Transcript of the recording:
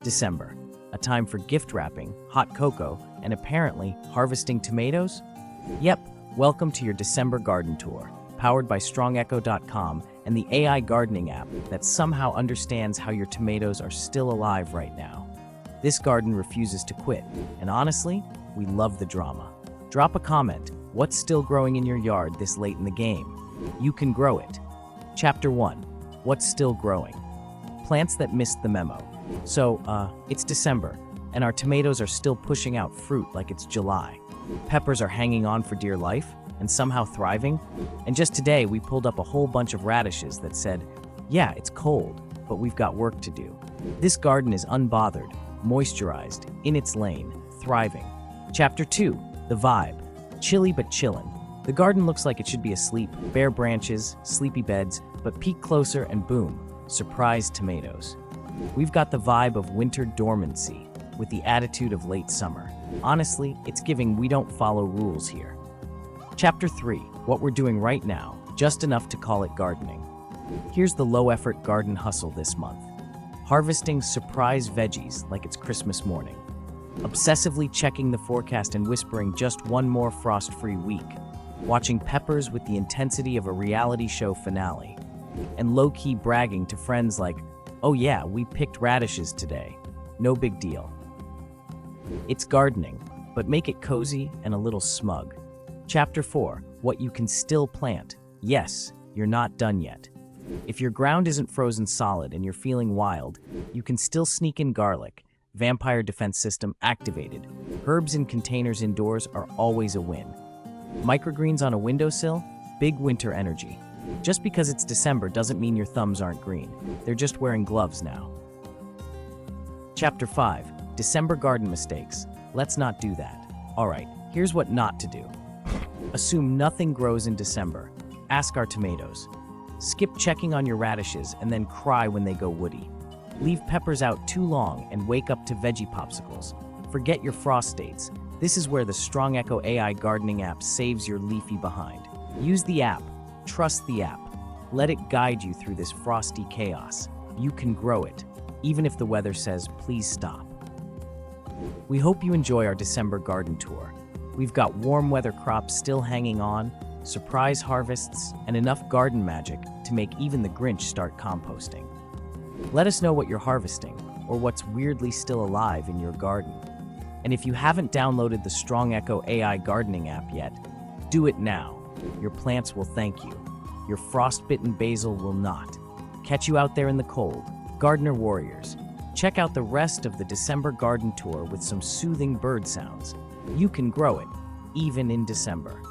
December, a time for gift wrapping, hot cocoa, and apparently harvesting tomatoes? Yep, welcome to your December garden tour, powered by StrongEcho.com and the AI gardening app that somehow understands how your tomatoes are still alive right now. This garden refuses to quit, and honestly, we love the drama. Drop a comment, what's still growing in your yard this late in the game? You can grow it. Chapter 1, what's still growing? Plants that missed the memo. So, it's December, and our tomatoes are still pushing out fruit like it's July. Peppers are hanging on for dear life, and somehow thriving. And just today, we pulled up a whole bunch of radishes that said, yeah, it's cold, but we've got work to do. This garden is unbothered, moisturized, in its lane, thriving. Chapter 2, the vibe. Chilly but chillin'. The garden looks like it should be asleep, bare branches, sleepy beds, but peek closer and boom, surprise tomatoes. We've got the vibe of winter dormancy, with the attitude of late summer. Honestly, it's giving we don't follow rules here. Chapter 3, what we're doing right now, just enough to call it gardening. Here's the low-effort garden hustle this month. Harvesting surprise veggies like it's Christmas morning. Obsessively checking the forecast and whispering just one more frost-free week. Watching peppers with the intensity of a reality show finale. And low-key bragging to friends like, oh yeah, we picked radishes today. No big deal. It's gardening, but make it cozy and a little smug. Chapter 4, what you can still plant. Yes, you're not done yet. If your ground isn't frozen solid and you're feeling wild, you can still sneak in garlic. Vampire defense system activated. Herbs in containers indoors are always a win. Microgreens on a windowsill? Big winter energy. Just because it's December doesn't mean your thumbs aren't green. They're just wearing gloves now. Chapter 5, December garden mistakes. Let's not do that. Alright, here's what not to do. Assume nothing grows in December. Ask our tomatoes. Skip checking on your radishes and then cry when they go woody. Leave peppers out too long and wake up to veggie popsicles. Forget your frost dates. This is where the Strong Echo AI gardening app saves your leafy behind. Use the app. Trust the app. Let it guide you through this frosty chaos. You can grow it, even if the weather says, please stop. We hope you enjoy our December garden tour. We've got warm weather crops still hanging on, surprise harvests, and enough garden magic to make even the Grinch start composting. Let us know what you're harvesting, or what's weirdly still alive in your garden. And if you haven't downloaded the Strong Echo AI gardening app yet, do it now. Your plants will thank you. Your frostbitten basil will not. Catch you out there in the cold, gardener warriors. Check out the rest of the December garden tour with some soothing bird sounds. You can grow it, even in December.